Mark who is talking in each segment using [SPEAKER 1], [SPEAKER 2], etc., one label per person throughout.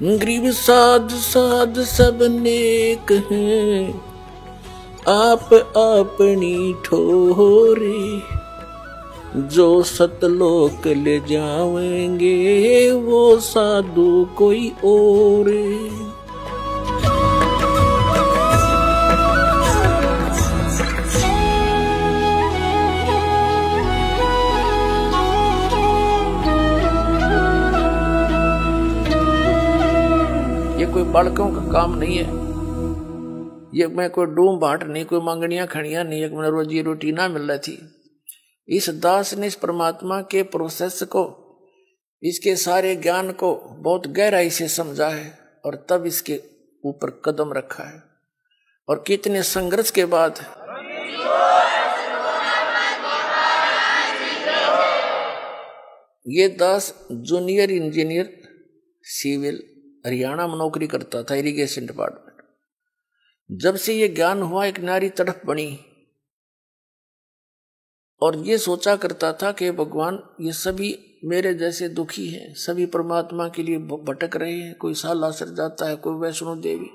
[SPEAKER 1] गरीब साध साध सब नेक हैं, आप अपनी ठोरे। जो सतलोक ले जाएंगे वो साधु कोई और। ये कोई बालकों का काम नहीं है, ये मैं कोई डूम बाट नहीं, कोई मांगनियां खड़ियां नहीं, एक मैं रोजी रोटी ना मिल रही थी। इस दास ने इस परमात्मा के प्रोसेस को, इसके सारे ज्ञान को बहुत गहराई से समझा है और तब इसके ऊपर कदम रखा है। और कितने संघर्ष के बाद ये दास जूनियर इंजीनियर सिविल हरियाणा में नौकरी करता था, इरिगेशन डिपार्टमेंट। जब से ये ज्ञान हुआ, एक नारी तड़प बनी और ये सोचा करता था कि भगवान ये सभी मेरे जैसे दुखी हैं, सभी परमात्मा के लिए भटक रहे हैं। कोई सालासर जाता है, कोई वैष्णो देवी,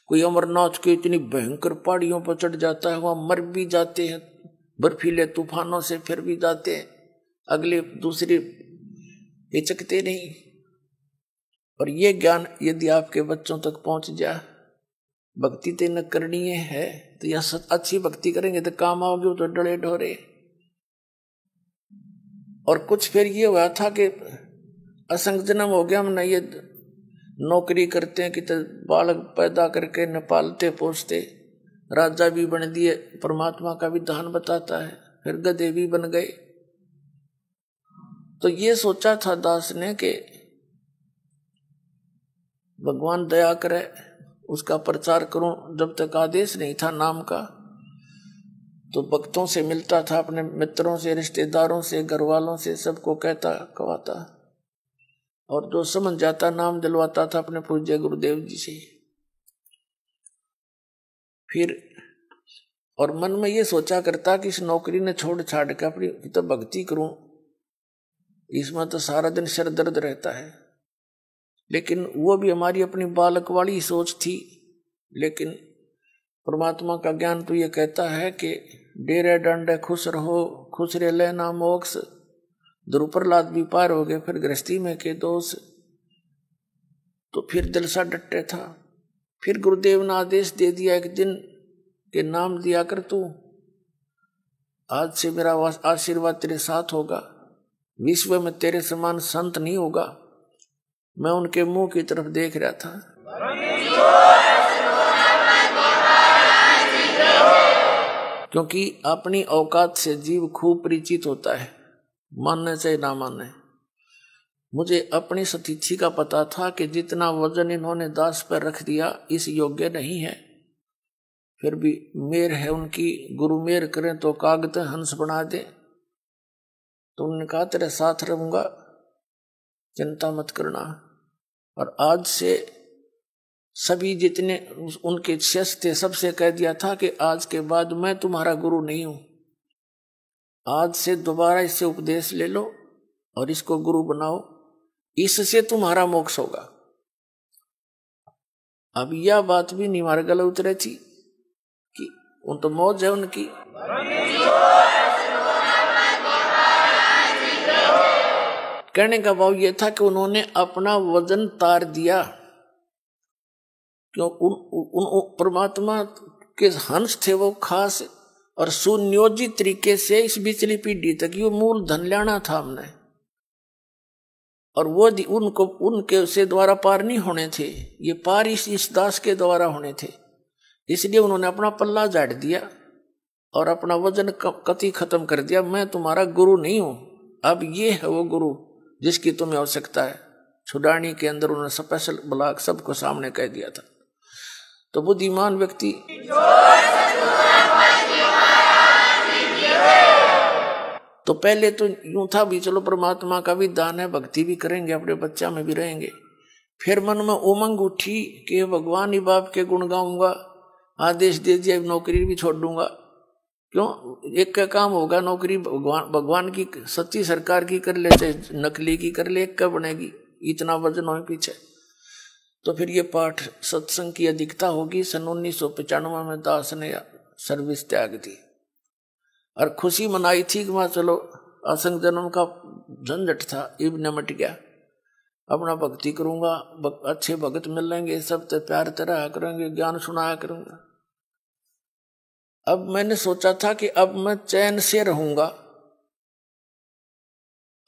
[SPEAKER 1] कोई अमरनाथ के इतनी भयंकर पहाड़ियों पर चढ़ जाता है, वहां मर भी जाते हैं बर्फीले तूफानों से, फिर भी जाते हैं, अगले दूसरे हिचकते नहीं। और ये ज्ञान यदि आपके बच्चों तक पहुंच जाए, भक्ति तेन करनी है तो यह अच्छी भक्ति करेंगे तो काम आओगे, तो डरे ढोरे। और कुछ फिर ये हुआ था कि असंग जन्म हो गया, हमने ये नौकरी करते हैं कि तो बालक पैदा करके न पालते पोसते, राजा भी बन दिए, परमात्मा का विधान बताता है, फिर गधे भी बन गए। तो ये सोचा था दास ने कि भगवान दया करे, उसका प्रचार करूं। जब तक आदेश नहीं था नाम का, तो भक्तों से मिलता था, अपने मित्रों से, रिश्तेदारों से, घर वालों से, सबको कहता कहवाता, और जो समझ जाता नाम दिलवाता था अपने पूज्य गुरुदेव जी से। फिर और मन में ये सोचा करता कि इस नौकरी ने छोड़ छाड़ के अपनी तो भक्ति करूं, इसमें तो सारा दिन सिर दर्द रहता है। लेकिन वो भी हमारी अपनी बालक वाली सोच थी। लेकिन परमात्मा का ज्ञान तो ये कहता है कि डेरे डंडे खुश रहो, खुश रे लेना मोक्ष। ध्रुव प्रहलाद भी पार हो गए, फिर गृहस्थी में के दोष। तो फिर दिल सा डटे था। फिर गुरुदेव ने आदेश दे दिया एक दिन के नाम दिया कर तू, आज से मेरा आशीर्वाद तेरे साथ होगा, विश्व में तेरे समान संत नहीं होगा। मैं उनके मुंह की तरफ देख रहा था। क्योंकि अपनी औकात से जीव खूब परिचित होता है, मानने चाहे ना माने। मुझे अपनी सतीथि का पता था कि जितना वजन इन्होंने दास पर रख दिया इस योग्य नहीं है। फिर भी मेर है उनकी, गुरु मेर करें तो कागज हंस बना दे। तो उन्होंने कहा तेरे साथ रहूंगा, चिंता मत करना। और आज से सभी जितने उनके शिष्य थे सबसे कह दिया था कि आज के बाद मैं तुम्हारा गुरु नहीं हूं, आज से दोबारा इससे उपदेश ले लो और इसको गुरु बनाओ, इससे तुम्हारा मोक्ष होगा। अब यह बात भी नहीं हमारे गले उतरे थी कि उन तो मौज है उनकी। कहने का भाव यह था कि उन्होंने अपना वजन तार दिया। क्यों? उन परमात्मा के हंस थे वो खास, और सुनियोजित तरीके से इस बिचली पीढ़ी तक ये मूल धन लाना था हमने। और वो उनको उनके से द्वारा पार नहीं होने थे, ये पार इस दास के द्वारा होने थे। इसलिए उन्होंने अपना पल्ला झाड़ दिया और अपना वजन कति खत्म कर दिया। मैं तुम्हारा गुरु नहीं हूं, अब ये है वो गुरु जिसकी तुम्हें आवश्यकता है। छुड़ानी के अंदर उन्होंने स्पेशल ब्लॉक सबको सामने कह दिया था। तो बुद्धिमान व्यक्ति तो पहले तो यूं था भी चलो परमात्मा का भी दान है, भक्ति भी करेंगे, अपने बच्चा में भी रहेंगे। फिर मन में उमंग उठी कि भगवान ही बाप के गुण गाऊंगा, आदेश दे दिया नौकरी भी छोड़ दूंगा। क्यों? एक का काम होगा, नौकरी भगवान की सच्ची सरकार की कर ले चाहे नकली की कर ले, एक का बनेगी, इतना वजन हो पीछे। तो फिर ये पाठ सत्संग की अधिकता होगी। सन 1995 में दास ने सर्विस त्याग दी और खुशी मनाई थी कि वहां चलो असंग जन्म का झंझट था, इब निमट गया, अपना भक्ति करूंगा, अच्छे भगत मिलेंगे, सबसे प्यार तरह करेंगे, ज्ञान सुनाया करूंगा। अब मैंने सोचा था कि अब मैं चैन से रहूंगा।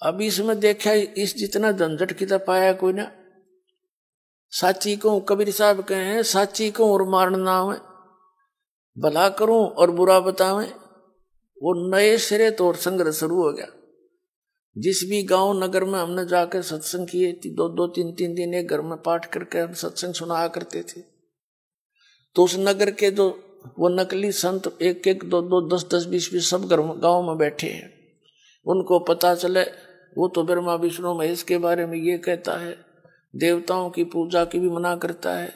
[SPEAKER 1] अब इसमें देखा इस जितना झंझट कितना पाया कोई ना। साची को कबीर साहब कहे हैं, साची को और मारना है, भला करूं और बुरा बतावें। वो नए सिरे तो और संघर्ष शुरू हो गया। जिस भी गांव नगर में हमने जाकर सत्संग किए, 2-3 दिन एक घर में पाठ करके हम सत्संग सुनाया करते थे, तो उस नगर के जो वो नकली संत 1-1, 2-2, 10-10, 20-20 सब गांव में बैठे हैं। उनको पता चले वो तो ब्रह्मा विष्णु महेश के बारे में ये कहता है, देवताओं की पूजा की भी मना करता है,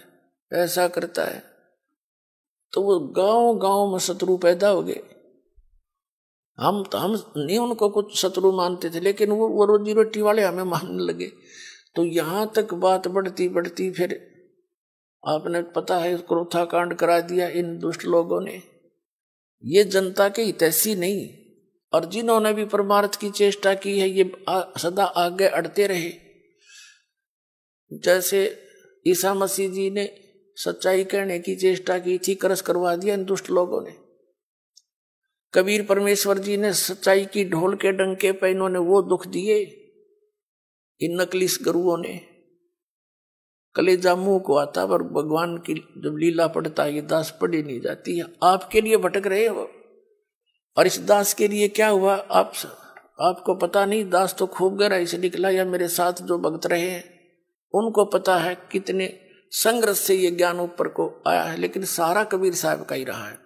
[SPEAKER 1] ऐसा करता है, तो वो गांव गांव में शत्रु पैदा हो गए। हम नहीं उनको कुछ शत्रु मानते थे, लेकिन वो रोजी रोटी वाले हमें मानने लगे। तो यहां तक बात बढ़ती बढ़ती फिर आपने पता है क्रोथा कांड करा दिया इन दुष्ट लोगों ने। ये जनता के हितैषी नहीं, और जिन्होंने भी परमार्थ की चेष्टा की है ये सदा आगे अड़ते रहे। जैसे ईसा मसीह जी ने सच्चाई कहने की चेष्टा की थी, करस करवा दिया इन दुष्ट लोगों ने। कबीर परमेश्वर जी ने सच्चाई की ढोल के डंके पे इन्होंने वो दुख दिए इन नकली गुरुओं ने। कलेजा मुंह को आता, पर भगवान की जब लीला पढ़ता है ये दास पढ़ी नहीं जाती है। आपके लिए भटक रहे हो, और इस दास के लिए क्या हुआ आपको पता नहीं। दास तो खूब गहराई से निकला, या मेरे साथ जो भक्त रहे हैं उनको पता है कितने संघर्ष से ये ज्ञान ऊपर को आया है, लेकिन सारा कबीर साहब का ही रहा है।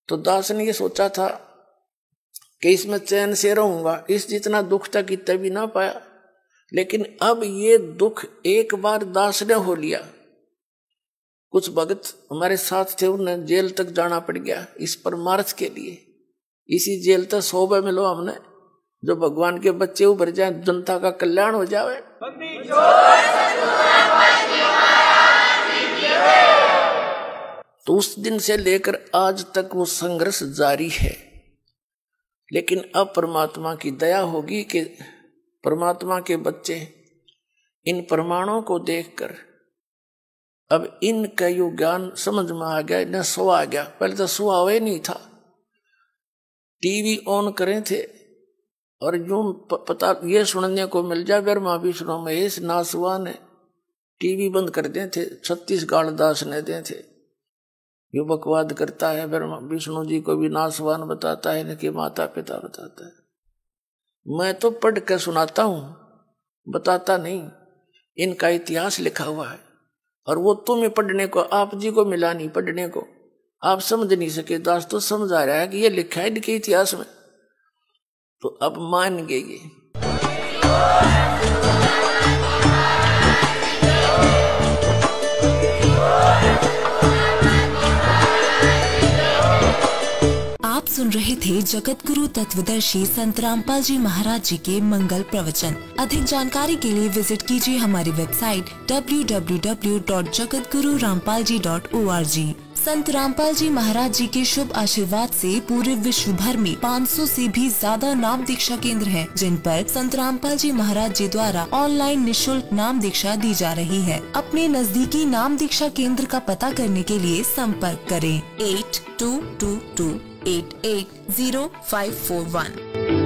[SPEAKER 1] तो दास ने ये सोचा था कि इसमें चैन से रहूंगा, इस जितना दुख तक इतना भी ना पाया, लेकिन अब ये दुख एक बार दास ने हो लिया। कुछ भगत हमारे साथ थे, उन्हें जेल तक जाना पड़ गया इस परमार्थ के लिए। इसी जेल तक 100 मिलो हमने, जो भगवान के बच्चे उभर जाए, जनता का कल्याण हो जाए। तो उस दिन से लेकर आज तक वो संघर्ष जारी है। लेकिन अब परमात्मा की दया होगी कि परमात्मा के बच्चे इन प्रमाणों को देखकर अब इनका यो ज्ञान समझ में आ गया, इन्हें सो आ गया। पहले तो सो हुआ नहीं था, टीवी ऑन करें थे और यूं पता ये सुनने को मिल जाए ब्रह्मा विष्णु महेश नासवान है, टीवी बंद कर दे थे। 36 गाल दास ने दे थे। यो बकवाद करता है, ब्रह्मा विष्णु जी को भी नासवान बताता है, इनके माता पिता बताता है। मैं तो पढ़ के सुनाता हूं, बताता नहीं। इनका इतिहास लिखा हुआ है, और वो तुम्हें पढ़ने को, आप जी को मिला नहीं पढ़ने को, आप समझ नहीं सके। दास तो समझ आ रहा है कि ये लिखा है इनके इतिहास में, तो अब मान गए।
[SPEAKER 2] आप सुन रहे थे जगत गुरु तत्वदर्शी संत रामपाल जी महाराज जी के मंगल प्रवचन। अधिक जानकारी के लिए विजिट कीजिए हमारी वेबसाइट www.jagatgururampalji.org। संत रामपाल जी महाराज जी के शुभ आशीर्वाद से पूरे विश्व भर में 500 से भी ज्यादा नाम दीक्षा केंद्र हैं, जिन पर संत रामपाल जी महाराज जी द्वारा ऑनलाइन निशुल्क नाम दीक्षा दी जा रही है। अपने नजदीकी नाम दीक्षा केंद्र का पता करने के लिए संपर्क करें 8222880541।